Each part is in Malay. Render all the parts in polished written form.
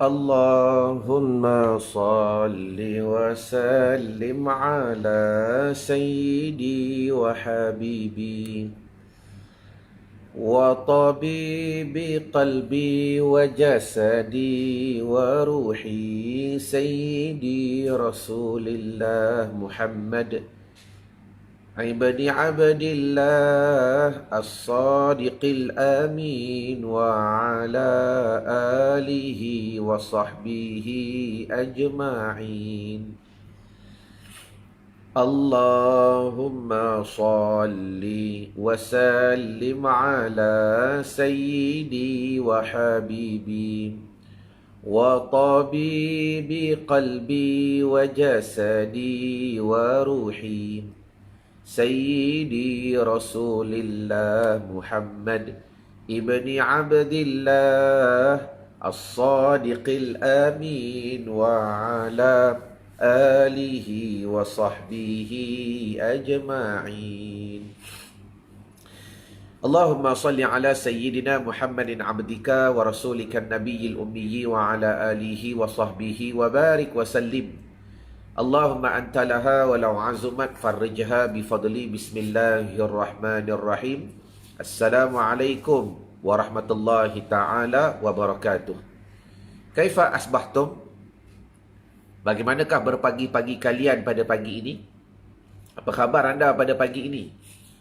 Allahumma salli wa sallim ala sayyidi wa habibi wa tabibi qalbi wa jasadi wa ruhi sayyidi Rasulillah Muhammad ibni abdillah as-sadiqil amin wa ala alihi wa sahbihi ajma'in. Allahumma salli wa sallim ala sayyidi wa habibi wa tabibi qalbi wa jasadi wa ruhi Sayyidi Rasulillah Muhammad ibni abdillah as-sadiqil amin wa ala alihi wa sahbihi ajma'in. Allahumma salli ala sayyidina Muhammadin abdika wa rasulika nabiyil ummiyi wa ala alihi wa sahbihi wa barik wa sallim. Allahumma anta laha walau azumat farrijha bifadli. Bismillahirrahmanirrahim. Assalamualaikum warahmatullahi ta'ala wabarakatuh. Kaifa asbahtum? Bagaimanakah berpagi-pagi kalian pada pagi ini? Apa khabar anda pada pagi ini?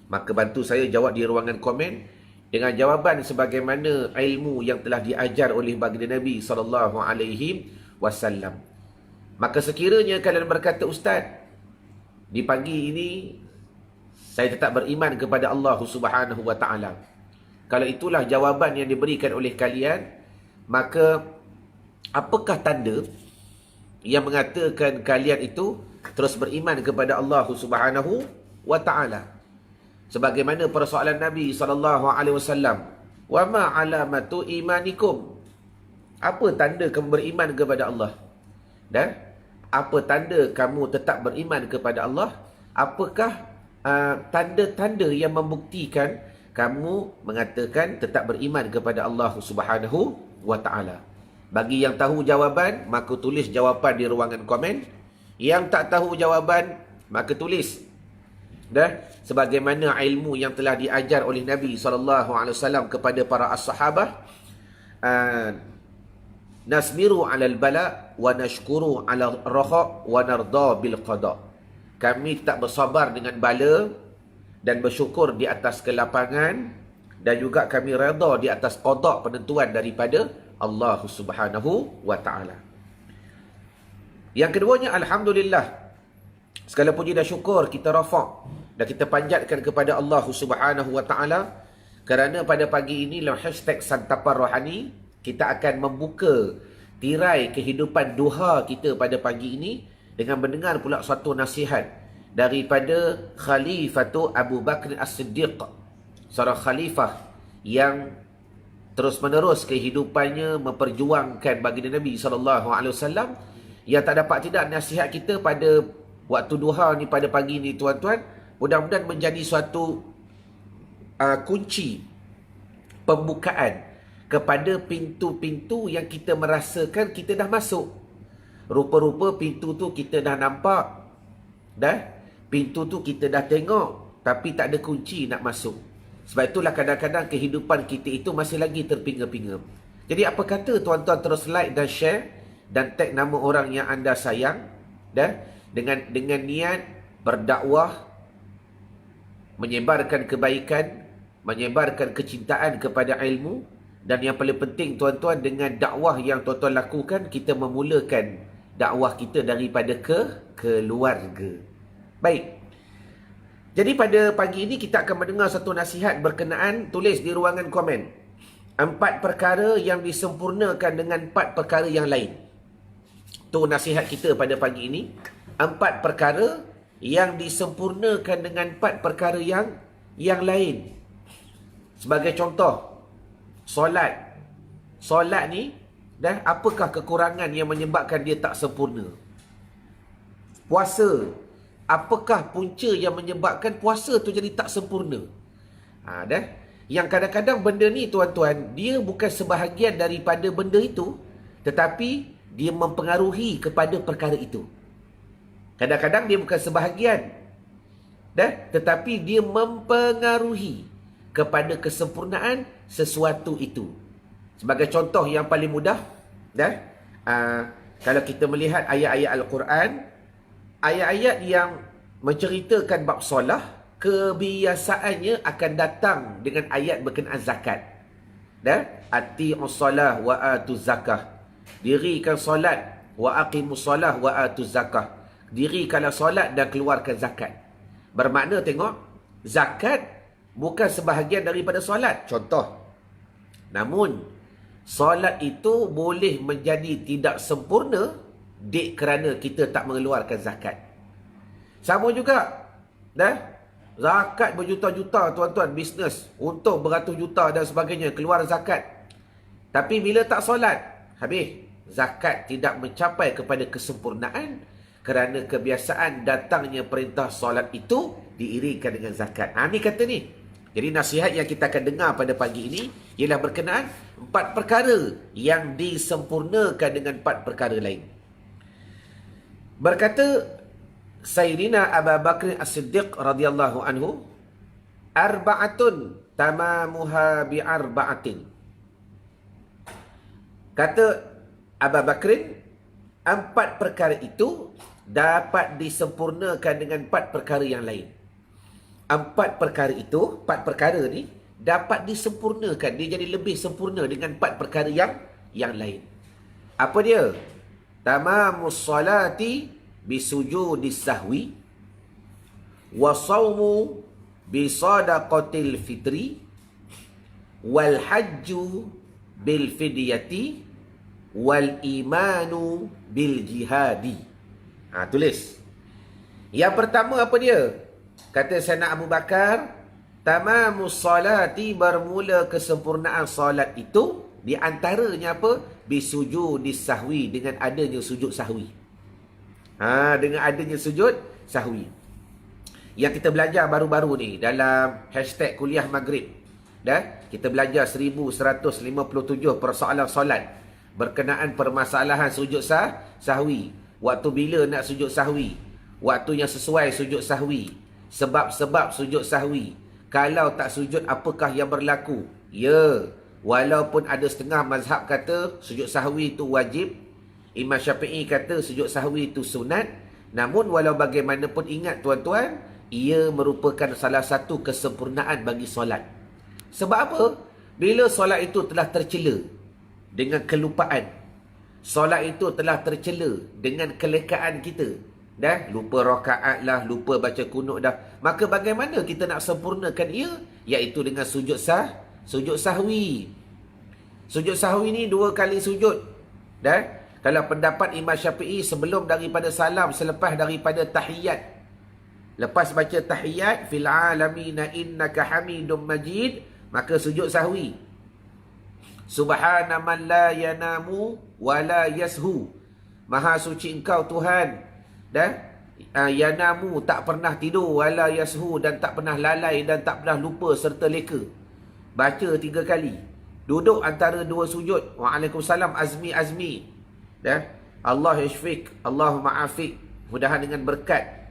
Maka bantu saya jawab di ruangan komen dengan jawapan sebagaimana ilmu yang telah diajar oleh baginda Nabi SAW. Maka sekiranya kalian berkata, Ustaz, di pagi ini saya tetap beriman kepada Allah Subhanahu wa Ta'ala. Kalau itulah jawapan yang diberikan oleh kalian, maka apakah tanda yang mengatakan kalian itu terus beriman kepada Allah Subhanahu wa Ta'ala? Sebagaimana persoalan Nabi SAW, wa ma alamatu imanikum? Apa tanda kamu beriman kepada Allah? Dan apa tanda kamu tetap beriman kepada Allah? Apakah tanda-tanda yang membuktikan kamu mengatakan tetap beriman kepada Allah Subhanahu wa Ta'ala? Bagi yang tahu jawapan, maka tulis jawapan di ruangan komen. Yang tak tahu jawapan, maka tulis sebagaimana ilmu yang telah diajar oleh Nabi SAW kepada para as-sahabah. Nasbiru 'alal bala wa nashkuru 'alal raha wa narda bil qada. Kami tak bersabar dengan bala dan bersyukur di atas kelapangan, dan juga kami redha di atas qada, penentuan daripada Allah Subhanahu wa Ta'ala. Yang keduanya, alhamdulillah, segala puji dan syukur kita rafa' dan kita panjatkan kepada Allah Subhanahu wa Ta'ala, kerana pada pagi ini dalam hashtag Santapan Rohani kita akan membuka tirai kehidupan duha kita pada pagi ini dengan mendengar pula satu nasihat daripada Khalifatu Abu Bakr As-Siddiq, seorang khalifah yang terus menerus kehidupannya memperjuangkan baginda Nabi SAW, yang tak dapat tidak nasihat kita pada waktu duha ni pada pagi ni, tuan-tuan, mudah-mudahan menjadi suatu kunci pembukaan kepada pintu-pintu yang kita merasakan kita dah masuk. Rupa-rupa pintu tu kita dah nampak, pintu tu kita dah tengok, tapi tak ada kunci nak masuk. Sebab itulah kadang-kadang kehidupan kita itu masih lagi terpinga-pinga. Jadi apa kata tuan-tuan terus like dan share dan tag nama orang yang anda sayang, dengan niat berdakwah, menyebarkan kebaikan, menyebarkan kecintaan kepada ilmu. Dan yang paling penting, tuan-tuan, dengan dakwah yang tuan-tuan lakukan, kita memulakan dakwah kita daripada keluarga. Baik. Jadi pada pagi ini kita akan mendengar satu nasihat berkenaan, tulis di ruangan komen, 4 perkara yang disempurnakan dengan 4 perkara yang lain. Itu nasihat kita pada pagi ini. 4 perkara yang disempurnakan dengan 4 perkara yang lain. Sebagai contoh, Solat ni, apakah kekurangan yang menyebabkan dia tak sempurna? Puasa, apakah punca yang menyebabkan puasa tu jadi tak sempurna? Yang kadang-kadang benda ni tuan-tuan, dia bukan sebahagian daripada benda itu, tetapi dia mempengaruhi kepada perkara itu. Kadang-kadang dia bukan sebahagian, tetapi dia mempengaruhi kepada kesempurnaan sesuatu itu. Sebagai contoh yang paling mudah, kalau kita melihat ayat-ayat Al-Quran, ayat-ayat yang menceritakan bab solah, kebiasaannya akan datang dengan ayat berkenaan zakat. Ati'us solah wa atuz zakah. Dirikan solat wa aqimus solah wa atuz zakah. Dirikanlah solat dan keluarkan zakat. Bermakna tengok, zakat bukan sebahagian daripada solat. Contoh. Namun, solat itu boleh menjadi tidak sempurna kerana kita tak mengeluarkan zakat. Sama juga, zakat berjuta-juta tuan-tuan, bisnes, untung beratus juta dan sebagainya, keluar zakat. Tapi bila tak solat, habis. Zakat tidak mencapai kepada kesempurnaan kerana kebiasaan datangnya perintah solat itu diirikan dengan zakat. Ni kata ni. Jadi nasihat yang kita akan dengar pada pagi ini ialah berkenaan 4 perkara yang disempurnakan dengan 4 perkara lain. Berkata Sayyidina Abu Bakr As-Siddiq radhiyallahu anhu, arba'atun tamamuha bi'arba'atin. Kata Abu Bakrin, 4 perkara itu dapat disempurnakan dengan 4 perkara yang lain. 4 perkara itu, 4 perkara ni dapat disempurnakan. Dia jadi lebih sempurna dengan 4 perkara yang lain. Apa dia? Tamamus salati bisujudis sahwi, wa sawmu bisadaqatil fitri, wal hajju bil fidyati, wal imanu bil jihadi. Tulis. Yang pertama apa dia? Kata Sayyidina Abu Bakar, tamamus salati, bermula kesempurnaan salat itu di antaranya apa? Bisujudis sahwi, dengan adanya sujud sahwi. Dengan adanya sujud sahwi. Yang kita belajar baru-baru ni dalam hashtag kuliah maghrib. Kita belajar 1157 persoalan solat berkenaan permasalahan sujud sahwi. Waktu bila nak sujud sahwi? Waktu yang sesuai sujud sahwi. Sebab-sebab sujud sahwi. Kalau tak sujud, apakah yang berlaku? Ya, walaupun ada setengah mazhab kata sujud sahwi itu wajib, Imam Syafi'i kata sujud sahwi itu sunat. Namun walau bagaimanapun, ingat tuan-tuan, ia merupakan salah satu kesempurnaan bagi solat. Sebab apa? Bila solat itu telah tercela dengan kelupaan, solat itu telah tercela dengan kelekaan kita, lupa rakaat lah, lupa baca kunut dah, maka bagaimana kita nak sempurnakan ia? Iaitu dengan sujud sahwi. Sujud sahwi ni 2 kali sujud. Kalau pendapat Imam Syafi'i, sebelum daripada salam, selepas daripada tahiyat. Lepas baca tahiyat, fil alamina innaka hamidum majid, maka sujud sahwi. Subhana man la yanamu wa la yashu. Maha suci engkau Tuhan. Yanamu, tak pernah tidur, wa la yashu, dan tak pernah lalai dan tak pernah lupa serta leka. Baca 3 kali. Duduk antara 2 sujud. Waalaikumsalam azmi. Allah yashfik, Allahumma afik. Mudahan dengan berkat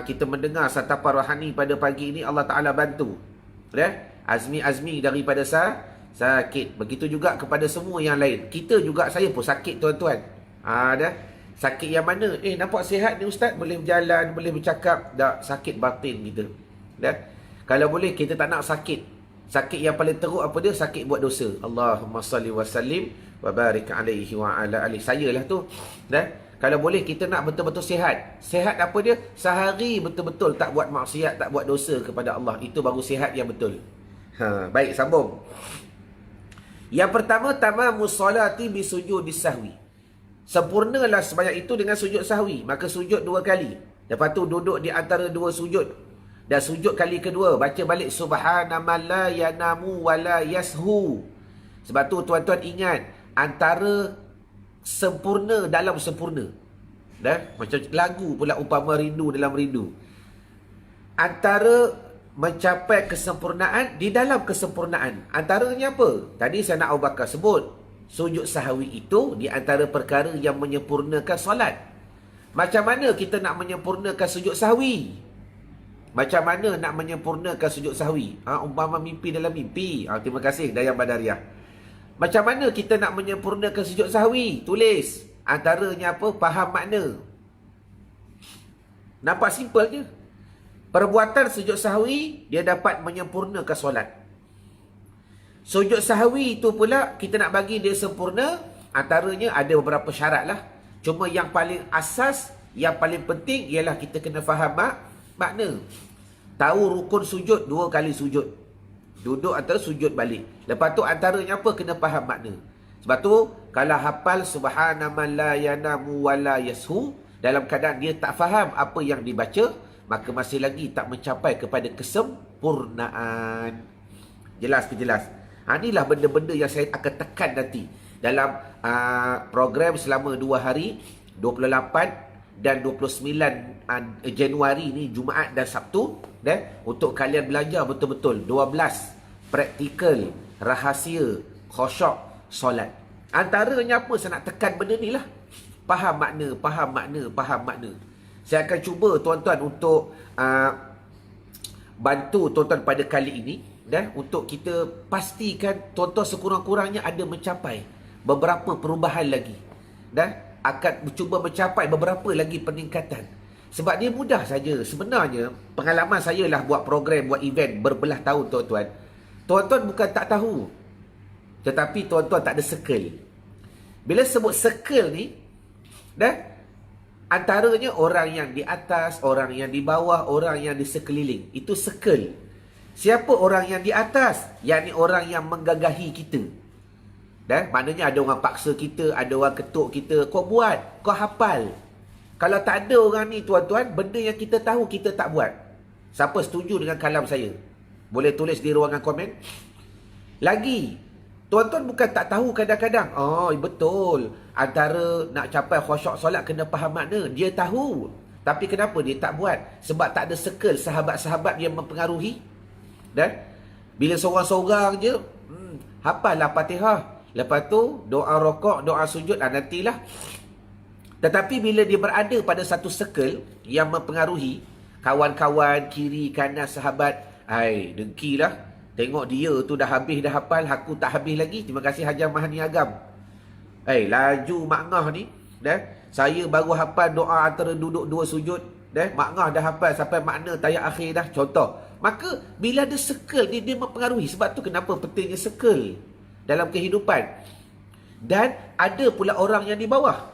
kita mendengar santapan rohani pada pagi ini, Allah Ta'ala bantu. Azmi daripada sakit. Begitu juga kepada semua yang lain. Kita juga, saya pun sakit tuan-tuan. Sakit yang mana? Nampak sihat ni ustaz, boleh berjalan, boleh bercakap. Tak, sakit batin kita. Kalau boleh kita tak nak sakit. Sakit yang paling teruk apa dia? Sakit buat dosa. Allahumma salli wa sallim wa barik alaihi wa ala alihi. Saya lah tu. Kalau boleh kita nak betul-betul sihat. Sihat apa dia? Sehari betul-betul tak buat maksiat, tak buat dosa kepada Allah. Itu baru sihat yang betul. Baik, sambung. Yang pertama, tamamus salati bisujudis sahwi. Sempurnalah sebanyak itu dengan sujud sahwi. Maka sujud 2 kali. Lepas tu duduk di antara 2 sujud. Dan sujud kali kedua, baca balik subhana man la yanamu wa la yashu. Sebab tu tuan-tuan ingat, antara sempurna dalam sempurna. Macam lagu pula, umpama rindu dalam rindu. Antara mencapai kesempurnaan di dalam kesempurnaan. Antaranya apa? Tadi saya nak Abu Bakar sebut. Sujud sahwi itu di antara perkara yang menyempurnakan solat. Macam mana kita nak menyempurnakan sujud sahwi? Macam mana nak menyempurnakan sujud sahwi? Umpama mimpi dalam mimpi. Terima kasih Dayang Badariah. Macam mana kita nak menyempurnakan sujud sahwi? Tulis. Antaranya apa? Faham makna. Nampak simple je. Perbuatan sujud sahwi, dia dapat menyempurnakan solat. Sujud sahwi itu pula, kita nak bagi dia sempurna, antaranya ada beberapa syarat lah. Cuma yang paling asas, yang paling penting ialah kita kena faham makna. Tahu rukun sujud, 2 kali sujud. Duduk atau sujud balik. Lepas tu antaranya apa? Kena faham makna. Sebab tu, kalau hafal subhana man la yanamu wa la yashu, dalam keadaan dia tak faham apa yang dibaca, maka masih lagi tak mencapai kepada kesempurnaan. Jelas ke jelas? Inilah benda-benda yang saya akan tekan nanti dalam program selama 2 hari, 28 dan 29 Januari ni, Jumaat dan Sabtu, untuk kalian belajar betul-betul 12 praktikal rahsia khusyuk solat. Antaranya apa saya nak tekan benda ni lah. Faham makna, faham makna, faham makna. Saya akan cuba tuan-tuan untuk bantu tuan-tuan pada kali ini, untuk kita pastikan tuan-tuan sekurang-kurangnya ada mencapai beberapa perubahan lagi, akan cuba mencapai beberapa lagi peningkatan. Sebab dia mudah saja. Sebenarnya pengalaman saya lah buat program, buat event berbelah tahun tuan-tuan. Tuan-tuan bukan tak tahu, tetapi tuan-tuan tak ada circle. Bila sebut circle ni, antaranya orang yang di atas, orang yang di bawah, orang yang di sekeliling. Itu circle. Siapa orang yang di atas? Yakni orang yang menggagahi kita. Maknanya ada orang paksa kita, ada orang ketuk kita. Kau buat, kau hafal. Kalau tak ada orang ni tuan-tuan, benda yang kita tahu kita tak buat. Siapa setuju dengan kalam saya? Boleh tulis di ruangan komen. Lagi, tuan-tuan bukan tak tahu kadang-kadang. Betul. Antara nak capai khusyuk solat kena faham makna. Dia tahu. Tapi kenapa dia tak buat? Sebab tak ada circle sahabat-sahabat yang mempengaruhi. Bila seorang-seorang je, hafallah Fatihah. Lepas tu, doa rokok, doa sujud, nantilah. Tetapi bila dia berada pada satu circle yang mempengaruhi, kawan-kawan, kiri, kanan, sahabat, dengkilah. Tengok dia tu dah habis, dah hafal, aku tak habis lagi. Terima kasih Hajar Mahani Agam. Laju Mak Ngah ni, saya baru hafal doa antara duduk 2 sujud, Mak Ngah dah hafal sampai makna tayat akhir dah, contoh. Maka bila ada circle dia mempengaruhi. Sebab tu kenapa pentingnya circle dalam kehidupan. Dan ada pula orang yang di bawah.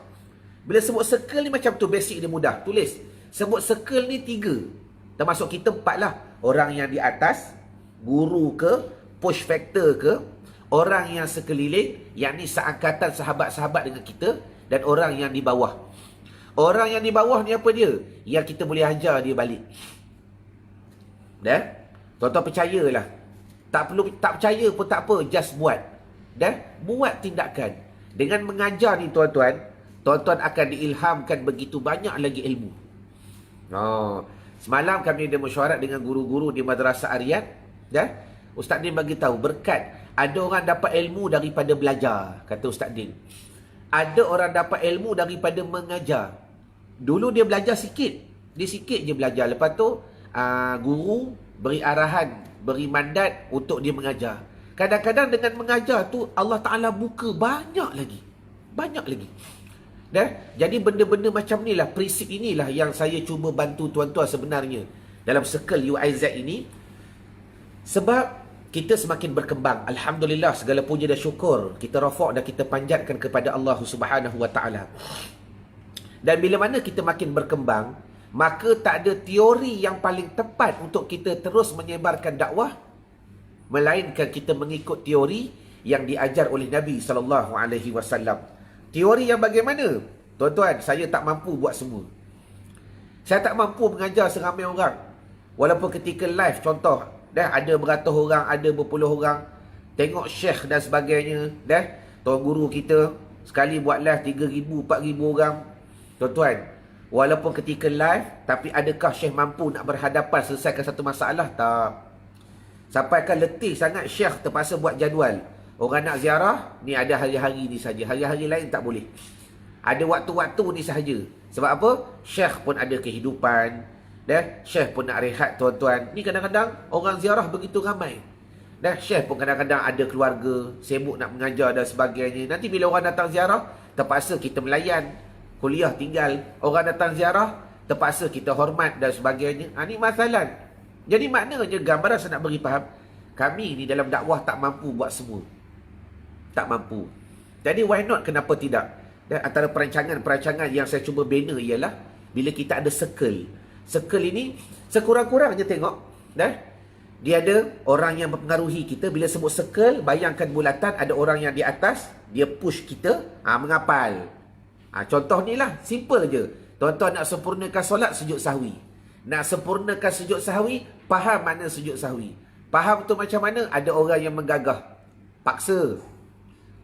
Bila sebut circle ni macam tu, basic dia mudah. Tulis, sebut circle ni 3. Termasuk kita 4 lah. Orang yang di atas, guru ke, push factor ke, orang yang sekeliling, yakni seangkatan sahabat-sahabat dengan kita, dan orang yang di bawah. Orang yang di bawah ni apa dia? Yang kita boleh ajar dia balik. Tuan-tuan percayalah. Tak percaya pun tak apa, just buat. Buat tindakan. Dengan mengajar ni tuan-tuan, tuan-tuan akan diilhamkan begitu banyak lagi ilmu. Semalam kami ada mesyuarat dengan guru-guru di Madrasah Ariyat. Ustaz Din bagi tahu berkat. Ada orang dapat ilmu daripada belajar, kata Ustaz Din. Ada orang dapat ilmu daripada mengajar. Dulu dia belajar sikit. Dia sikit je belajar. Lepas tu guru beri arahan, beri mandat untuk dia mengajar. Kadang-kadang dengan mengajar tu Allah Ta'ala buka banyak lagi. Banyak lagi. Jadi benda-benda macam ni lah, prinsip inilah yang saya cuba bantu tuan-tuan sebenarnya dalam circle UIZ ini. Sebab kita semakin berkembang. Alhamdulillah, segala puji dan syukur kita rafak dan kita panjatkan kepada Allah Subhanahu Wa Ta'ala. Dan bila mana kita makin berkembang, maka tak ada teori yang paling tepat untuk kita terus menyebarkan dakwah, melainkan kita mengikut teori yang diajar oleh Nabi SAW. Teori yang bagaimana? Tuan-tuan, saya tak mampu buat semua. Saya tak mampu mengajar seramai orang. Walaupun ketika live, contoh, ada beratus orang, ada berpuluh orang, tengok syekh dan sebagainya, tuan guru kita sekali buat live 3,000, 4,000 orang. Tuan-tuan, Walaupun ketika live, tapi adakah Syekh mampu nak berhadapan selesaikan satu masalah? Tak. Sampai kan letih sangat Syekh terpaksa buat jadual. Orang nak ziarah, ni ada hari-hari ni saja. Hari-hari lain tak boleh. Ada waktu-waktu ni sahaja. Sebab apa? Syekh pun ada kehidupan. Syekh pun nak rehat tuan-tuan. Ni kadang-kadang orang ziarah begitu ramai. Syekh pun kadang-kadang ada keluarga, sibuk nak mengajar dan sebagainya. Nanti bila orang datang ziarah, terpaksa kita melayan. Kuliah tinggal. Orang datang ziarah, terpaksa kita hormat dan sebagainya. Ni masalah. Jadi maknanya gambaran saya nak beri faham, kami ni dalam dakwah tak mampu buat semua. Tak mampu. Jadi why not, kenapa tidak? Dan antara perancangan-perancangan yang saya cuba bina ialah bila kita ada circle. Circle ini sekurang-kurangnya tengok, dia ada orang yang mempengaruhi kita. Bila sebut circle, bayangkan bulatan, ada orang yang di atas, dia push kita mengapal. Contoh ni lah, simple je. Tuan-tuan nak sempurnakan solat, sujud sahwi. Nak sempurnakan sujud sahwi, faham makna sujud sahwi. Faham tu macam mana? Ada orang yang menggagah, paksa.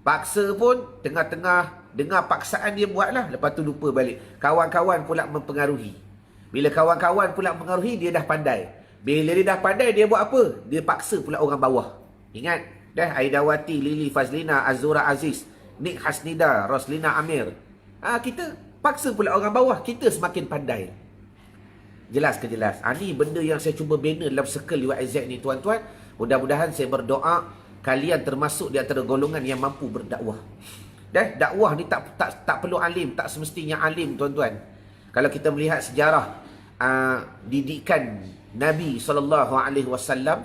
Paksa pun tengah-tengah dengar paksaan dia buatlah, lepas tu lupa balik. Kawan-kawan pula mempengaruhi. Bila kawan-kawan pula mempengaruhi, dia dah pandai. Bila dia dah pandai, dia buat apa? Dia paksa pula orang bawah. Ingat, Aidawati, Lili Fazlina, Azura Aziz, Nik Hasnida, Roslina Amir. Kita paksa pula orang bawah, kita semakin pandai. Jelas ke jelas? Ni benda yang saya cuba bina dalam circle UIZ ni tuan-tuan. Mudah-mudahan saya berdoa kalian termasuk di antara golongan yang mampu berdakwah. Dakwah ni tak perlu alim, tak semestinya alim tuan-tuan. Kalau kita melihat sejarah didikan Nabi SAW,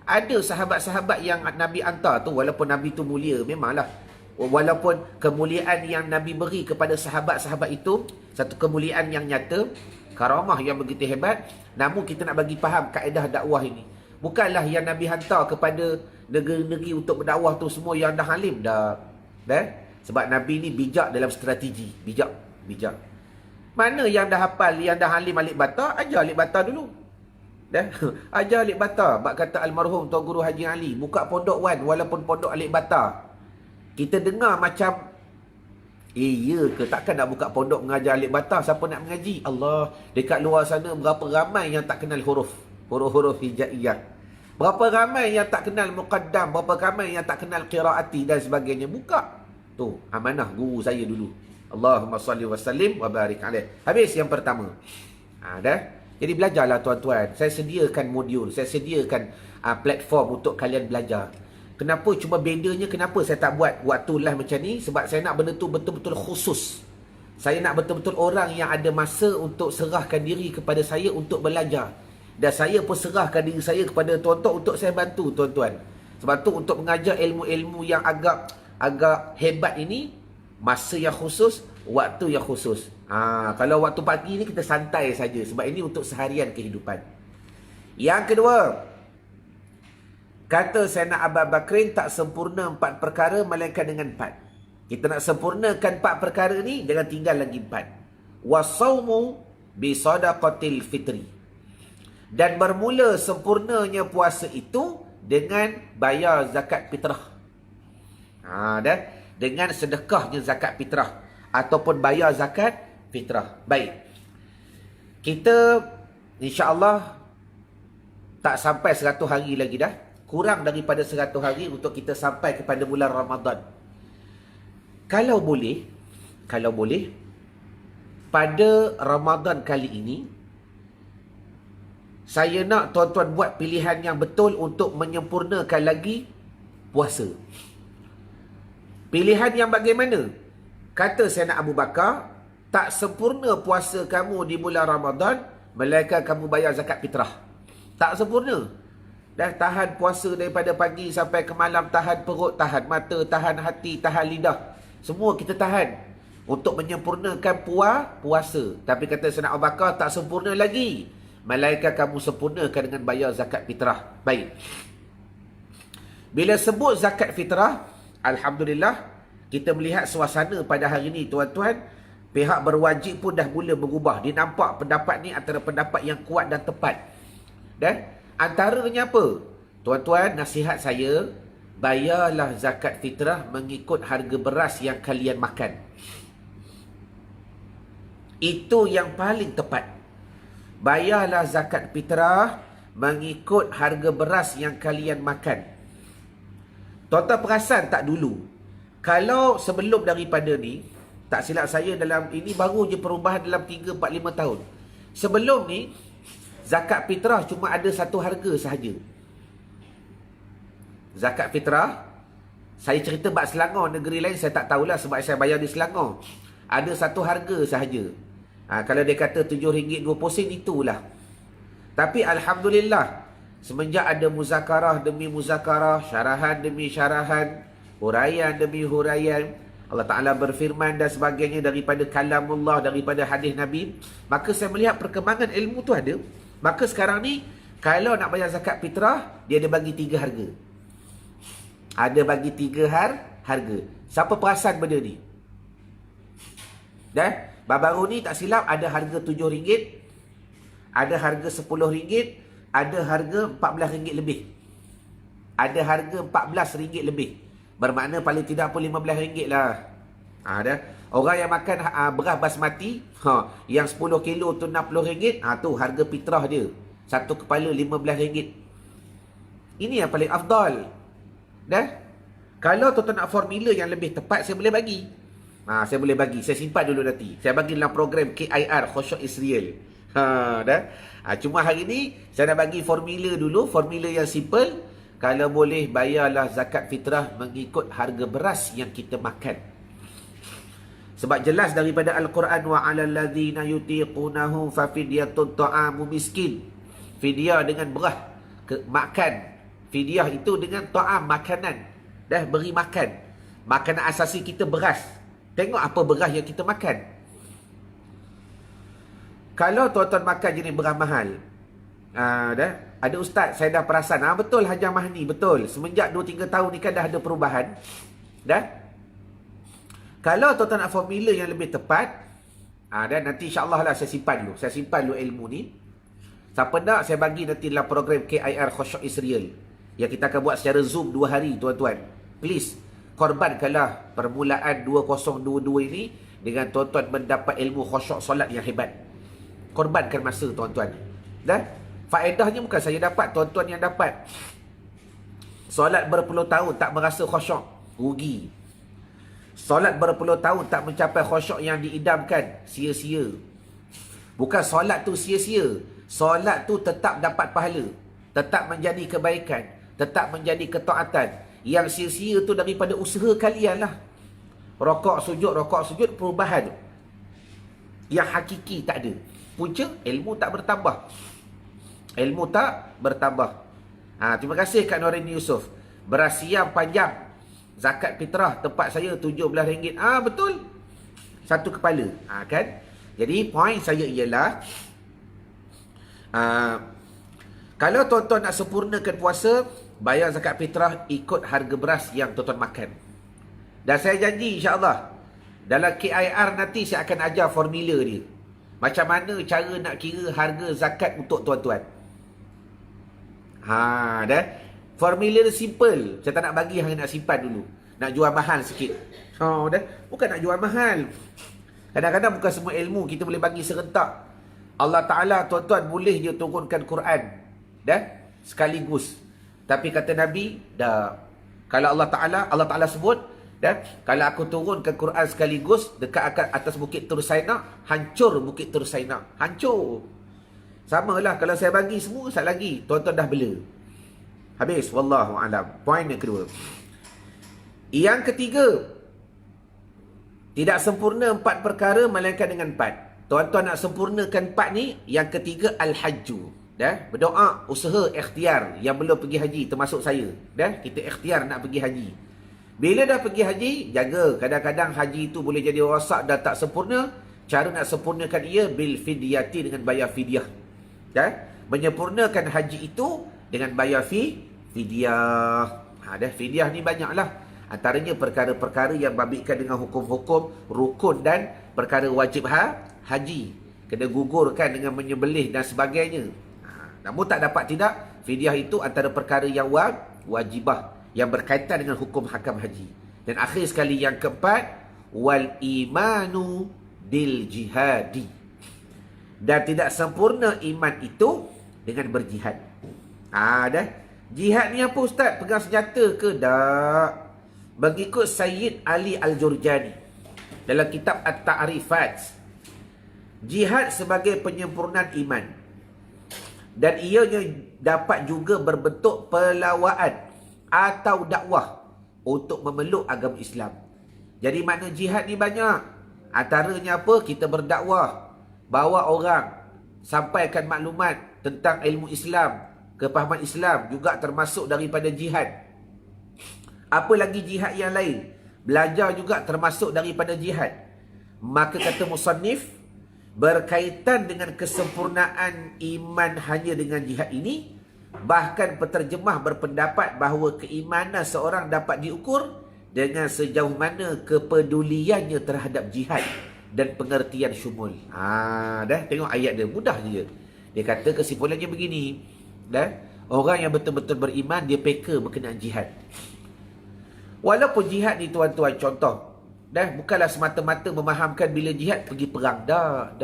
ada sahabat-sahabat yang Nabi hantar tu, walaupun Nabi tu mulia, memanglah. Walaupun kemuliaan yang Nabi beri kepada sahabat-sahabat itu, satu kemuliaan yang nyata, karamah yang begitu hebat, namun kita nak bagi faham kaedah dakwah ini. Bukanlah yang Nabi hantar kepada negeri-negeri untuk berdakwah tu semua yang dah alim dah. Sebab Nabi ni bijak dalam strategi. Bijak. Mana yang dah hafal, yang dah alim alik bata, ajar alik bata dulu. Ajar alik bata. Bak kata almarhum Tuan Guru Haji Ali, buka pondok wan walaupun pondok alik bata. Kita dengar macam, ya ke, takkan nak buka pondok mengajar alik bata, siapa nak mengaji? Allah, dekat luar sana berapa ramai yang tak kenal huruf hijaiyah. Berapa ramai yang tak kenal muqaddam, berapa ramai yang tak kenal qiraati dan sebagainya. Buka. Tu, amanah guru saya dulu. Allahumma salli wa sallim wa barik alaih. Habis yang pertama. Jadi belajarlah tuan-tuan. Saya sediakan modul, saya sediakan platform untuk kalian belajar. Kenapa cuma bedanya, kenapa saya tak buat waktu live macam ni? Sebab saya nak benda tu betul-betul khusus. Saya nak betul-betul orang yang ada masa untuk serahkan diri kepada saya untuk belajar. Dan saya pun serahkan diri saya kepada tuan-tuan untuk saya bantu tuan-tuan. Sebab tu untuk mengajar ilmu-ilmu yang agak hebat ini, masa yang khusus, waktu yang khusus. Kalau waktu pagi ni kita santai saja, sebab ini untuk seharian kehidupan. Yang kedua, kata Sayyidina Abu Bakrin, tak sempurna 4 perkara melainkan dengan 4. Kita nak sempurnakan 4 perkara ni, jangan tinggal lagi 4. Wasaumu bi sadaqatil fitri. Dan bermula sempurnanya puasa itu dengan bayar zakat fitrah. Dengan sedekahnya zakat fitrah ataupun bayar zakat fitrah. Baik. Kita insya-Allah tak sampai 100 hari lagi dah. Kurang daripada 100 hari untuk kita sampai kepada bulan Ramadan. Kalau boleh, pada Ramadan kali ini, saya nak tuan-tuan buat pilihan yang betul untuk menyempurnakan lagi puasa. Pilihan yang bagaimana? Kata Sayyidina Abu Bakar, tak sempurna puasa kamu di bulan Ramadan melainkan kamu bayar zakat fitrah. Tak sempurna. Dah tahan puasa daripada pagi sampai ke malam, tahan perut, tahan mata, tahan hati, tahan lidah. Semua kita tahan untuk menyempurnakan puasa. Tapi kata Sayyidina Abu Bakar, tak sempurna lagi melainkan kamu sempurnakan dengan bayar zakat fitrah. Baik. Bila sebut zakat fitrah, alhamdulillah, kita melihat suasana pada hari ini tuan-tuan, pihak berwajib pun dah mula berubah. Dia nampak pendapat ni antara pendapat yang kuat dan tepat. Dan antaranya apa? Tuan-tuan, nasihat saya, bayarlah zakat fitrah mengikut harga beras yang kalian makan. Itu yang paling tepat. Bayarlah zakat fitrah mengikut harga beras yang kalian makan. Tuan-tuan perasan tak dulu? Kalau sebelum daripada ni, tak silap saya dalam ini baru je perubahan dalam 3, 4, 5 tahun. Sebelum ni, zakat fitrah cuma ada satu harga sahaja. Zakat fitrah, saya cerita bab Selangor, negeri lain saya tak tahulah sebab saya bayar di Selangor. Ada satu harga sahaja. Kalau dia kata RM7.20 itulah. Tapi Alhamdulillah, semenjak ada muzakarah demi muzakarah, syarahan demi syarahan, huraian demi huraian, Allah Ta'ala berfirman dan sebagainya daripada kalamullah, daripada hadis Nabi, maka saya melihat perkembangan ilmu tu ada. Maka sekarang ni, kalau nak bayar zakat fitrah, dia ada bagi 3 harga. Ada bagi 3 harga. Siapa perasan benda ni? Dah? Baru ni tak silap ada harga RM7, ada harga RM10, ada harga RM14 lebih. Ada harga RM14 lebih. Bermakna paling tidak pun RM15 lah. Dah. Orang yang makan beras basmati, yang 10 kilo tu RM60, tu harga fitrah dia. Satu kepala RM15. Ini yang paling afdal. Dah? Kalau tuan-tuan nak formula yang lebih tepat, saya boleh bagi. Saya boleh bagi. Saya simpan dulu nanti. Saya bagi dalam program KIR, Khusyuk Israel. Dah? Cuma hari ni, saya nak bagi formula dulu. Formula yang simple. Kalau boleh, bayarlah zakat fitrah mengikut harga beras yang kita makan. Sebab jelas daripada Al-Quran, وَعَلَى الَّذِينَ يُطِيقُونَهُ فَفِدْيَةٌ طَعَامُ مِسْكِينٍ. Fidyah dengan beras. Makan. Fidyah itu dengan ta'am, makanan. Dah beri makan. Makanan asasi kita beras. Tengok apa beras yang kita makan. Kalau tuan-tuan makan jenis beras mahal, dah ada ustaz, saya dah perasan, betul Hajah Mahni, betul. Semenjak 2-3 tahun ni kan dah ada perubahan. Dah? Kalau tuan-tuan nak formula yang lebih tepat, dan nanti insya-Allah lah saya simpan dulu. Saya simpan dulu ilmu ni. Siapa nak, saya bagi nanti dalam program KIR Khusyuk Israel. Yang kita akan buat secara Zoom 2 hari, tuan-tuan. Please, korbankanlah permulaan 2022 ini dengan tuan-tuan mendapat ilmu khusyuk solat yang hebat. Korbankan masa tuan-tuan. Dah? Faedahnya bukan saya dapat, tuan-tuan yang dapat. Solat berpuluh tahun tak merasa khusyuk, rugi. Solat berpuluh tahun tak mencapai khusyuk yang diidamkan, sia-sia. Bukan solat tu sia-sia. Solat tu tetap dapat pahala, tetap menjadi kebaikan, tetap menjadi ketaatan. Yang sia-sia tu daripada usaha kalian lah. Rokok sujud, perubahan. Yang hakiki tak ada. Punca, ilmu tak bertambah. Ilmu tak bertambah. Terima kasih Kak Norin Yusof. Beras siam panjang, zakat fitrah tempat saya RM17. Betul. Satu kepala. Kan? Jadi poin saya ialah, kalau tuan-tuan nak sempurnakan puasa, bayar zakat fitrah ikut harga beras yang tuan-tuan makan. Dan saya janji insya-Allah dalam KIR nanti saya akan ajar formula dia. Macam mana cara nak kira harga zakat untuk tuan-tuan. Dah. Formula dia simple. Saya tak nak bagi hang nak simpan dulu. Nak jual mahal sikit. Dah. Bukan nak jual mahal. Kadang-kadang bukan semua ilmu kita boleh bagi serentak. Allah Ta'ala, tuan-tuan, boleh je turunkan Quran. Dah? Sekaligus. Tapi kata Nabi, dah. Kalau Allah Ta'ala sebut, dah, kalau aku turunkan Quran sekaligus dekat atas bukit Tur Saina, hancur bukit Tur Saina. Hancur. Samalah kalau saya bagi semua, sat lagi tuan-tuan dah bela. Habis. Wallahu a'lam. Poin yang kedua. Yang ketiga, tidak sempurna 4 perkara melainkan dengan 4. Tuan-tuan nak sempurnakan 4 ni, yang ketiga al-hajju. Dah, berdoa, usaha, ikhtiar yang belum pergi haji termasuk saya. Dah, kita ikhtiar nak pergi haji. Bila dah pergi haji, jaga. Kadang-kadang haji itu boleh jadi rosak dan tak sempurna. Cara nak sempurnakan ia bil fidyati, dengan bayar fidyah. Dah, menyempurnakan haji itu dengan bayar fidyah. Dah, fidyah ni banyaklah. Antaranya perkara-perkara yang babitkan dengan hukum-hukum rukun dan perkara wajib haji. Kena gugurkan dengan menyembelih dan sebagainya. Namun tak dapat tidak, fidyah itu antara perkara yang wajibah yang berkaitan dengan hukum hakam haji. Dan akhir sekali yang keempat, wal imanu bil jihadi. Dan tidak sempurna iman itu dengan berjihad. Dah. Jihad ni apa ustaz? Pegang senjata ke? Tak. Mengikut Sayyid Ali Al-Jurjani dalam kitab At-Ta'rifat, jihad sebagai penyempurnaan iman. Dan ianya dapat juga berbentuk perlawanan atau dakwah untuk memeluk agama Islam. Jadi makna jihad ni banyak. Antaranya apa? Kita berdakwah, bawa orang, sampaikan maklumat tentang ilmu Islam, kepahaman Islam juga termasuk daripada jihad. Apa lagi jihad yang lain? Belajar juga termasuk daripada jihad. Maka kata musannif, berkaitan dengan kesempurnaan iman hanya dengan jihad ini, bahkan peterjemah berpendapat bahawa keimanan seorang dapat diukur dengan sejauh mana kepeduliannya terhadap jihad dan pengertian syumul. Dah tengok ayat dia, mudah je. Dia kata kesimpulannya begini, dah, orang yang betul-betul beriman dia peka berkenaan jihad. Walaupun jihad ni tuan-tuan, contoh, dah, bukanlah semata-mata memahamkan bila jihad pergi perang. Dah.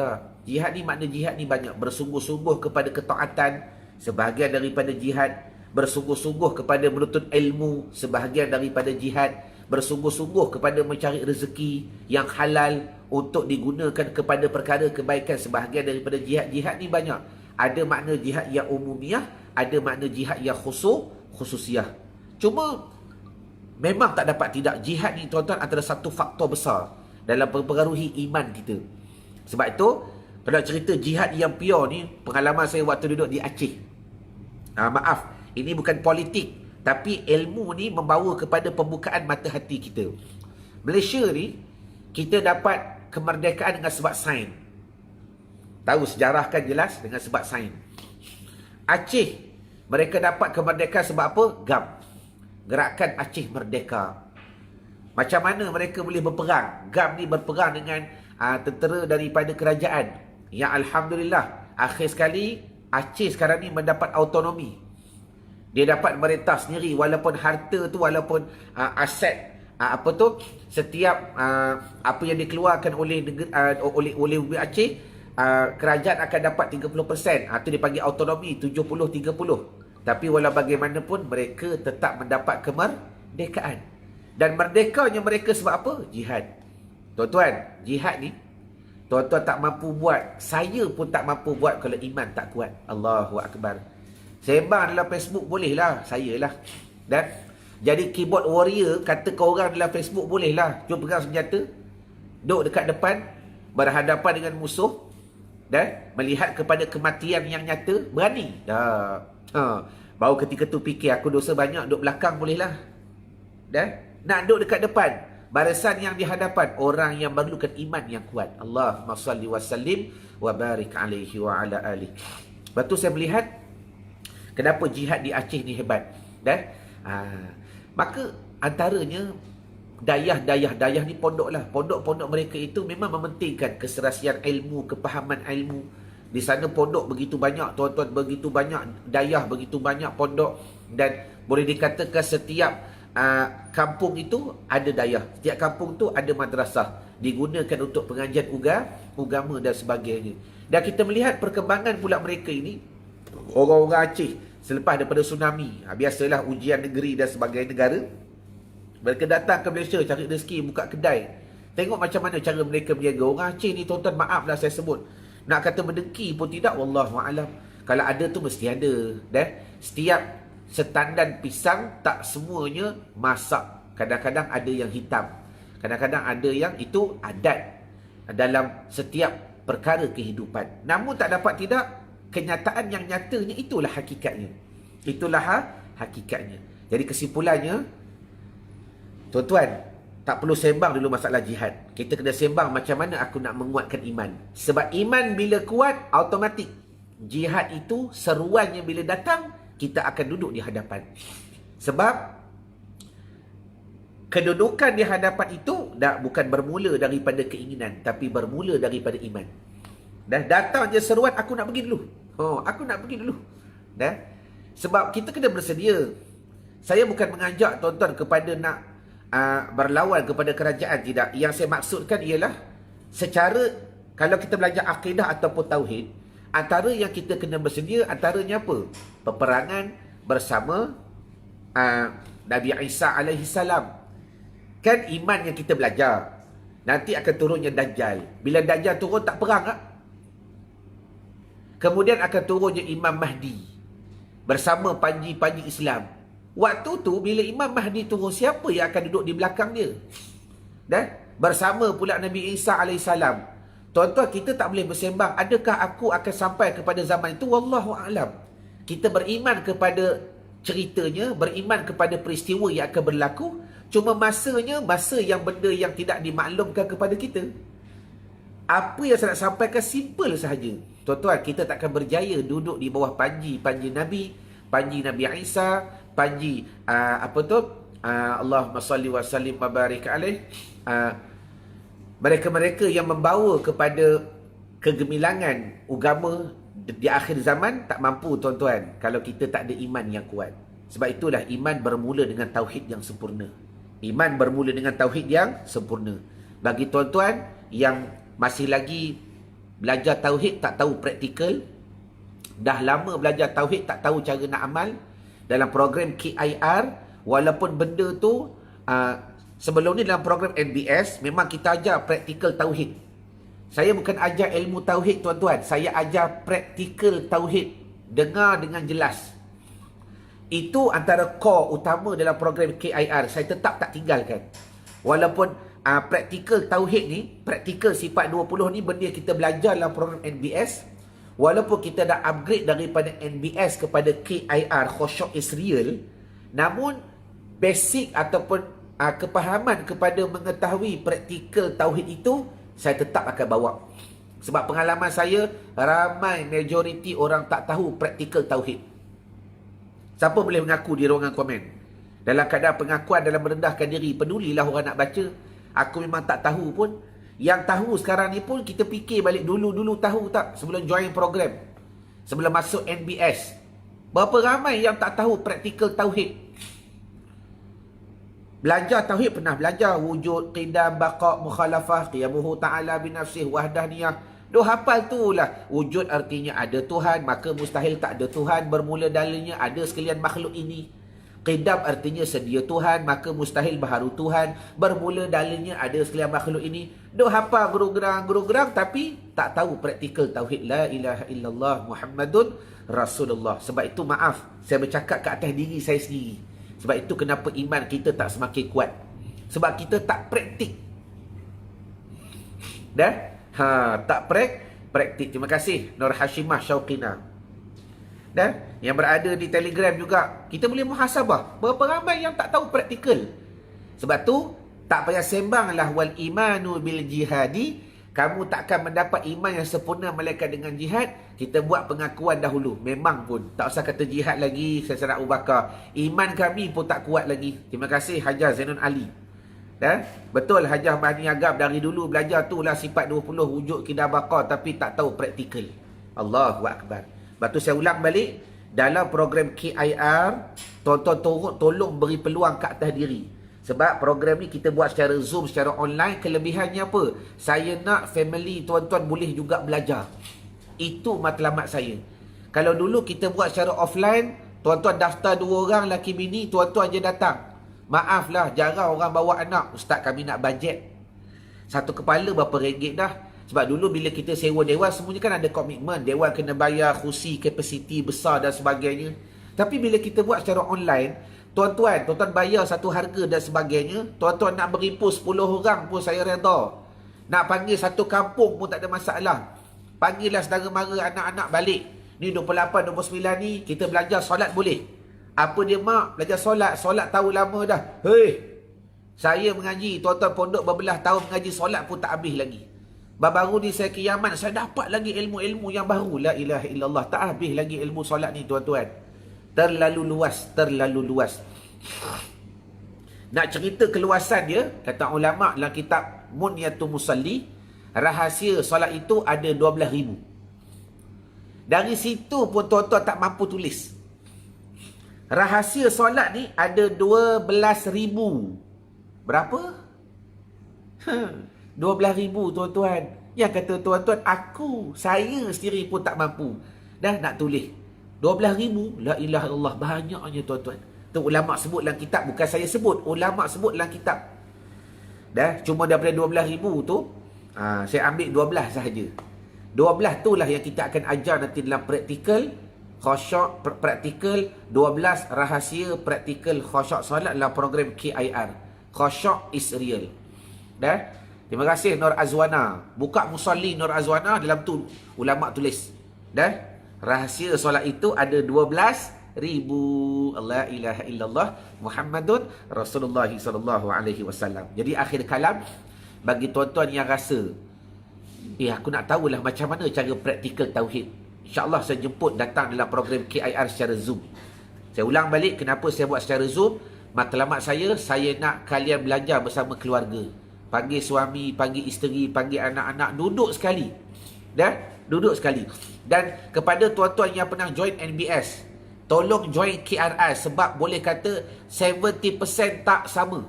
Jihad ni, makna jihad ni banyak. Bersungguh-sungguh kepada ketaatan, sebahagian daripada jihad. Bersungguh-sungguh kepada menuntut ilmu, sebahagian daripada jihad. Bersungguh-sungguh kepada mencari rezeki yang halal untuk digunakan kepada perkara kebaikan, sebahagian daripada jihad. Jihad ni banyak. Ada makna jihad yang umumiyah, ada makna jihad yang khususiyah. Cuma memang tak dapat tidak, jihad ni tuan-tuan antara satu faktor besar dalam mempengaruhi iman kita. Sebab itu, kalau cerita jihad yang pure ni, pengalaman saya waktu duduk di Aceh. Maaf, ini bukan politik, tapi ilmu ni membawa kepada pembukaan mata hati kita. Malaysia ni, kita dapat kemerdekaan dengan sebab sains. Tahu sejarah kan jelas, dengan sebab sains. Aceh, mereka dapat kemerdekaan sebab apa? GAM. Gerakan Aceh Merdeka. Macam mana mereka boleh berperang? GAM ni berperang dengan tentera daripada kerajaan. Yang Alhamdulillah, akhir sekali Aceh sekarang ni mendapat autonomi. Dia dapat merintah sendiri, walaupun harta tu, walaupun aset, setiap apa yang dikeluarkan oleh oleh Aceh, kerajaan akan dapat 30%. Itu dipanggil autonomi 70-30. Tapi walau bagaimanapun mereka tetap mendapat kemerdekaan. Dan merdekanya mereka sebab apa? Jihad. Tuan-tuan, jihad ni tuan-tuan tak mampu buat, saya pun tak mampu buat kalau iman tak kuat. Allahu Akbar. Sembang dalam Facebook bolehlah, saya lah. Dan jadi keyboard warrior, kata ke orang dalam Facebook bolehlah. Cuma pegang senjata, duduk dekat depan, berhadapan dengan musuh, dan melihat kepada kematian yang nyata, berani. Baru ketika tu fikir, aku dosa banyak, duduk belakang bolehlah. Dan nak duduk dekat depan, barisan yang di hadapan, orang yang memerlukan iman yang kuat. Allahumma salli wa sallim wa barik alaihi wa ala alihi. Lepas tu saya melihat kenapa jihad di Aceh ni hebat. Dan maka antaranya dayah ni pondok lah. Pondok-pondok mereka itu memang mementingkan keserasian ilmu, kepahaman ilmu. Di sana pondok begitu banyak, tuan-tuan, begitu banyak dayah, begitu banyak pondok. Dan boleh dikatakan setiap kampung itu ada dayah. Setiap kampung tu ada madrasah. Digunakan untuk pengajian agama dan sebagainya. Dan kita melihat perkembangan pula mereka ini, orang-orang Aceh, selepas daripada tsunami, biasalah ujian negeri dan sebagainya negara, mereka datang ke Malaysia cari rezeki, buka kedai. Tengok macam mana cara mereka berniaga. Orang Aceh ni tuan-tuan, maaflah saya sebut, nak kata mendengki pun tidak, wallahualam. Kalau ada tu mesti ada. Dan setiap setandan pisang tak semuanya masak. Kadang-kadang ada yang hitam, kadang-kadang ada yang itu adat dalam setiap perkara kehidupan. Namun tak dapat tidak, kenyataan yang nyatanya itulah hakikatnya. Itulah hakikatnya. Jadi kesimpulannya, tuan-tuan, tak perlu sembang dulu masalah jihad. Kita kena sembang macam mana aku nak menguatkan iman. Sebab iman bila kuat, automatik jihad itu seruannya bila datang, kita akan duduk di hadapan. Sebab kedudukan di hadapan itu bukan bermula daripada keinginan, tapi bermula daripada iman. Dan datang je seruan, aku nak pergi dulu. Aku nak pergi dulu. Dan sebab kita kena bersedia. Saya bukan mengajak tuan-tuan kepada nak berlawan kepada kerajaan, tidak. Yang saya maksudkan ialah secara, kalau kita belajar akidah ataupun tauhid, antara yang kita kena bersedia, antaranya apa? Peperangan bersama Nabi Isa alaihi salam. Kan iman yang kita belajar. Nanti akan turunnya Dajjal. Bila Dajjal turun, tak perang tak? Kemudian akan turunnya Imam Mahdi bersama panji-panji Islam. Waktu tu bila Imam Mahdi turun, siapa yang akan duduk di belakang dia? Dan bersama pula Nabi Isa AS. Tuan-tuan, kita tak boleh bersembang, adakah aku akan sampai kepada zaman itu? Wallahu a'lam. Kita beriman kepada ceritanya, beriman kepada peristiwa yang akan berlaku. Cuma masanya, masa yang benda yang tidak dimaklumkan kepada kita. Apa yang saya nak sampaikan simple sahaja. Tuan-tuan, kita takkan berjaya duduk di bawah panji Nabi, panji Nabi Isa, panji Allahumma salli wa sallim wa barik alaih. Mereka-mereka yang membawa kepada kegemilangan agama di akhir zaman tak mampu, tuan-tuan, kalau kita tak ada iman yang kuat. Sebab itulah iman bermula dengan tauhid yang sempurna. Iman bermula dengan tauhid yang sempurna. Bagi tuan-tuan yang masih lagi belajar tauhid, tak tahu praktikal, dah lama belajar tauhid, tak tahu cara nak amal, dalam program KIR, walaupun benda tu sebelum ni dalam program NBS memang kita ajar praktikal tauhid. Saya bukan ajar ilmu tauhid, tuan-tuan, saya ajar praktikal tauhid. Dengar dengan jelas. Itu antara core utama dalam program KIR. Saya tetap tak tinggalkan. Walaupun praktikal tauhid ni, praktikal sifat 20 ni benda kita belajar dalam program NBS. Walaupun kita dah upgrade daripada NBS kepada KIR, Khusyuk is Real, namun basic ataupun kepahaman kepada mengetahui praktikal tauhid itu saya tetap akan bawa. Sebab pengalaman saya, ramai majoriti orang tak tahu praktikal tauhid. Siapa boleh mengaku di ruangan komen? Dalam keadaan pengakuan, dalam merendahkan diri, pedulilah orang nak baca. Aku memang tak tahu pun. Yang tahu sekarang ni pun kita fikir balik, dulu-dulu tahu tak? Sebelum join program, sebelum masuk NBS, berapa ramai yang tak tahu praktikal tauhid. Belajar tauhid pernah belajar wujud, qidam, baqa', mukhalafah, qiyamuhu ta'ala binafsih, wahdaniyah. Doh hafal tu lah. Wujud artinya ada Tuhan, maka mustahil tak ada Tuhan. Bermula dalilnya ada sekalian makhluk ini. Qidam artinya sedia Tuhan, maka mustahil baharu Tuhan. Bermula dalilnya ada sekalian makhluk ini. Doh hafal gerugerang, tapi tak tahu praktikal tauhid. La ilaha illallah Muhammadun Rasulullah. Sebab itu maaf, saya bercakap ke atas diri saya sendiri. Sebab itu kenapa iman kita tak semakin kuat. Sebab kita tak praktik. Dah? Tak praktik. Terima kasih Nur Hashimah Syauqina. Dan yang berada di Telegram juga, kita boleh muhasabah berapa ramai yang tak tahu praktikal. Sebab tu tak payah sembanglah wal imanu bil jihadi. Kamu takkan mendapat iman yang sempurna melainkan dengan jihad. Kita buat pengakuan dahulu. Memang pun tak usah kata jihad lagi, Saudara Abu Bakar. Iman kami pun tak kuat lagi. Terima kasih Hajar Zainun Ali. Dan betul Hajah Mahdi Agab dari dulu belajar tu lah sifat 20 wujud qidam baqa', tapi tak tahu praktikal. Allahu Akbar. Lepas tu saya ulang balik, dalam program KIR, tuan-tuan tolong beri peluang ke atas diri. Sebab program ni kita buat secara Zoom, secara online. Kelebihannya apa? Saya nak family tuan-tuan boleh juga belajar. Itu matlamat saya. Kalau dulu kita buat secara offline, tuan-tuan daftar 2 orang laki bini, tuan-tuan je datang. Maaflah, jarang orang bawa anak. Ustaz, kami nak bajet. Satu kepala berapa ringgit dah. Sebab dulu bila kita sewa dewan, semuanya kan ada komitmen. Dewan kena bayar, kursi, kapasiti besar dan sebagainya. Tapi bila kita buat secara online, tuan-tuan bayar satu harga dan sebagainya. Tuan-tuan nak berimpus 10 orang pun saya reda. Nak panggil satu kampung pun tak ada masalah. Panggillah saudara mara, anak-anak balik. Ni 28, 29 ni, kita belajar solat boleh. Apa dia mak? Belajar solat tahu lama dah. Hei, saya mengaji, tuan-tuan pondok berbelah tahun mengaji solat pun tak habis lagi. Baru ni saya kiamat, saya dapat lagi ilmu-ilmu yang baru. La ilaha illallah. Tak habis lagi ilmu solat ni, tuan-tuan. Terlalu luas. Nak cerita keluasan dia, kata ulama' dalam kitab Munyatul Musalli, rahsia solat itu ada 12,000. Dari situ pun tuan-tuan tak mampu tulis. Rahsia solat ni ada 12,000. Berapa? 12,000 tuan-tuan. Yang kata tuan-tuan, saya sendiri pun tak mampu. Dah nak tulis 12,000, la ilaha illallah, banyaknya tuan-tuan. Tu ulama sebut dalam kitab, bukan saya sebut, ulama sebut dalam kitab. Dah, cuma daripada 12,000 tu, saya ambil 12 sahaja. 12 tu lah yang kita akan ajar nanti dalam praktikal khusyuk, praktikal 12 rahsia praktikal khusyuk solat dalam program KIR. Khusyuk is real. Dah. Terima kasih Nur Azwana. Buka Musalli Nur Azwana, dalam tu ulama tulis. Dah. Rahsia solat itu ada 12,000. La ilaha illallah Muhammadun Rasulullah sallallahu alaihi wasallam. Jadi akhir kalam, bagi tuan-tuan yang rasa, aku nak tahulah macam mana cara praktikal tauhid, InsyaAllah saya jemput datang dalam program KIR secara Zoom. Saya ulang balik kenapa saya buat secara Zoom. Matlamat saya nak kalian belajar bersama keluarga. Panggil suami, panggil isteri, panggil anak-anak, duduk sekali. Dah? Duduk sekali. Dan kepada tuan-tuan yang pernah join NBS, tolong join KRI sebab boleh kata 70% tak sama.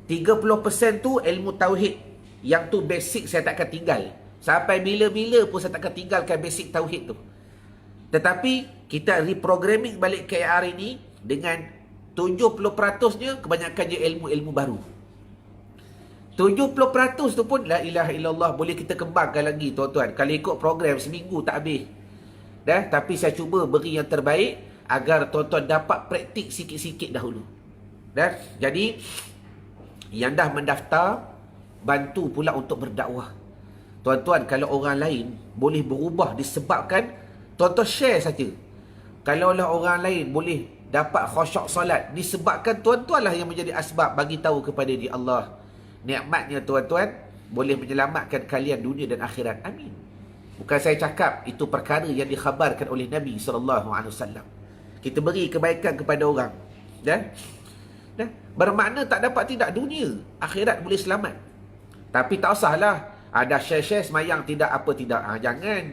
30% tu ilmu tauhid. Yang tu basic saya takkan tinggal. Sampai bila-bila pun saya takkan tinggalkan basic tauhid tu. Tetapi kita reprogramming balik KR ini dengan 70%-nya kebanyakan je ilmu-ilmu baru. 70% tu pun la ilaha illallah boleh kita kembangkan lagi tuan-tuan. Kalau ikut program seminggu tak habis. Dah, tapi saya cuba beri yang terbaik agar tuan-tuan dapat praktik sikit-sikit dahulu. Dah, jadi yang dah mendaftar, bantu pula untuk berdakwah. Tuan-tuan, kalau orang lain boleh berubah disebabkan tuan-tuan share saja. Kalaulah orang lain boleh dapat khusyuk solat disebabkan tuan-tuan lah yang menjadi asbab bagi tahu kepada dia Allah. Nikmatnya tuan-tuan boleh menyelamatkan kalian dunia dan akhirat. Amin. Bukan saya cakap, itu perkara yang dikhabarkan oleh Nabi SAW. Kita beri kebaikan kepada orang. Dah? Bermakna tak dapat tidak dunia, akhirat boleh selamat. Tapi tak usahlah ada share-share semayang tidak apa tidak. Jangan.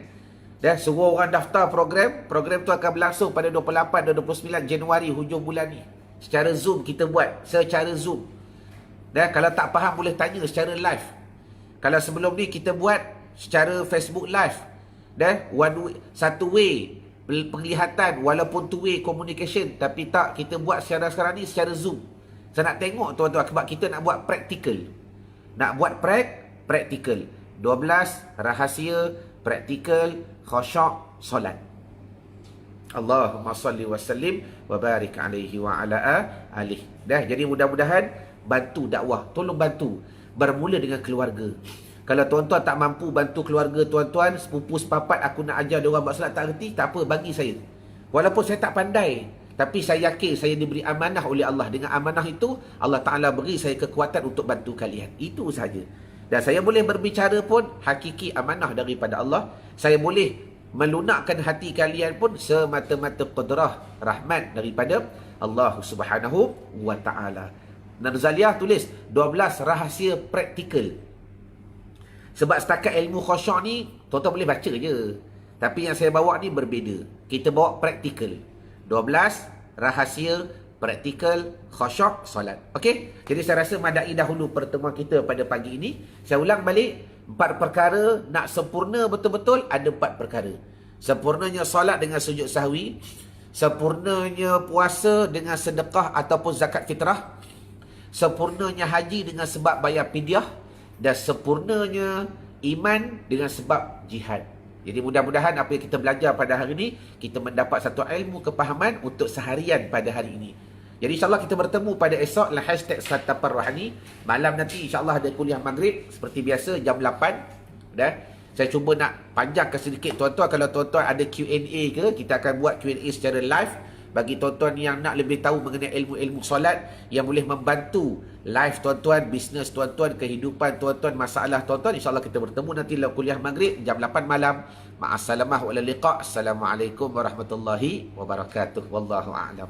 Dah, suruh orang daftar program tu akan berlangsung pada 28 dan 29 Januari hujung bulan ni. Secara Zoom kita buat, secara Zoom. Dah, kalau tak faham boleh tanya secara live. Kalau sebelum ni kita buat secara Facebook live. Dah, satu way penglihatan walaupun two way communication, tapi tak, kita buat sekarang ni secara Zoom. Saya nak tengok tuan-tuan sebab kita nak buat praktikal. Nak buat praktikal. 12 rahsia praktikal khusyuk solat. Allahumma salli wa sallim wa barik alaihi wa ala alihi. Dah, jadi mudah-mudahan bantu dakwah. Tolong bantu. Bermula dengan keluarga. Kalau tuan-tuan tak mampu bantu keluarga tuan-tuan, sepupu sepapat aku nak ajar dia orang buat solat tak reti, tak apa, bagi saya. Walaupun saya tak pandai, tapi saya yakin saya diberi amanah oleh Allah. Dengan amanah itu, Allah Ta'ala beri saya kekuatan untuk bantu kalian. Itu sahaja. Dan saya boleh berbicara pun hakiki amanah daripada Allah. Saya boleh melunakkan hati kalian pun semata-mata qudrah rahmat daripada Allah Subhanahu wa Ta'ala. Narzaliyah tulis 12 rahsia praktikal. Sebab setakat ilmu khusyuk ni tuan-tuan boleh baca je. Tapi yang saya bawa ni berbeza. Kita bawa praktikal. 12 rahsia praktikal khusyuk solat. Okey? Jadi saya rasa madai dahulu pertemuan kita pada pagi ini. Saya ulang balik, 4 perkara nak sempurna betul-betul, ada 4 perkara. Sempurnanya solat dengan sujud sahwi, sempurnanya puasa dengan sedekah ataupun zakat fitrah, sempurnanya haji dengan sebab bayar fidyah, dan sempurnanya iman dengan sebab jihad. Jadi mudah-mudahan apa yang kita belajar pada hari ini, kita mendapat satu ilmu kepahaman untuk seharian pada hari ini. Jadi insyaAllah kita bertemu pada esok lah hashtag Santapar Rohani. Malam nanti insyaAllah ada kuliah maghrib seperti biasa jam 8. Dah. Saya cuba nak panjangkan sedikit tuan-tuan. Kalau tuan-tuan ada Q&A ke, kita akan buat Q&A secara live. Bagi tuan-tuan yang nak lebih tahu mengenai ilmu-ilmu solat yang boleh membantu life tuan-tuan, bisnes tuan-tuan, kehidupan tuan-tuan, masalah tuan-tuan, insyaAllah kita bertemu nanti dalam kuliah maghrib jam 8 malam. Ma'assalamah wa liqa. Assalamualaikum warahmatullahi wabarakatuh. Wallahu a'lam.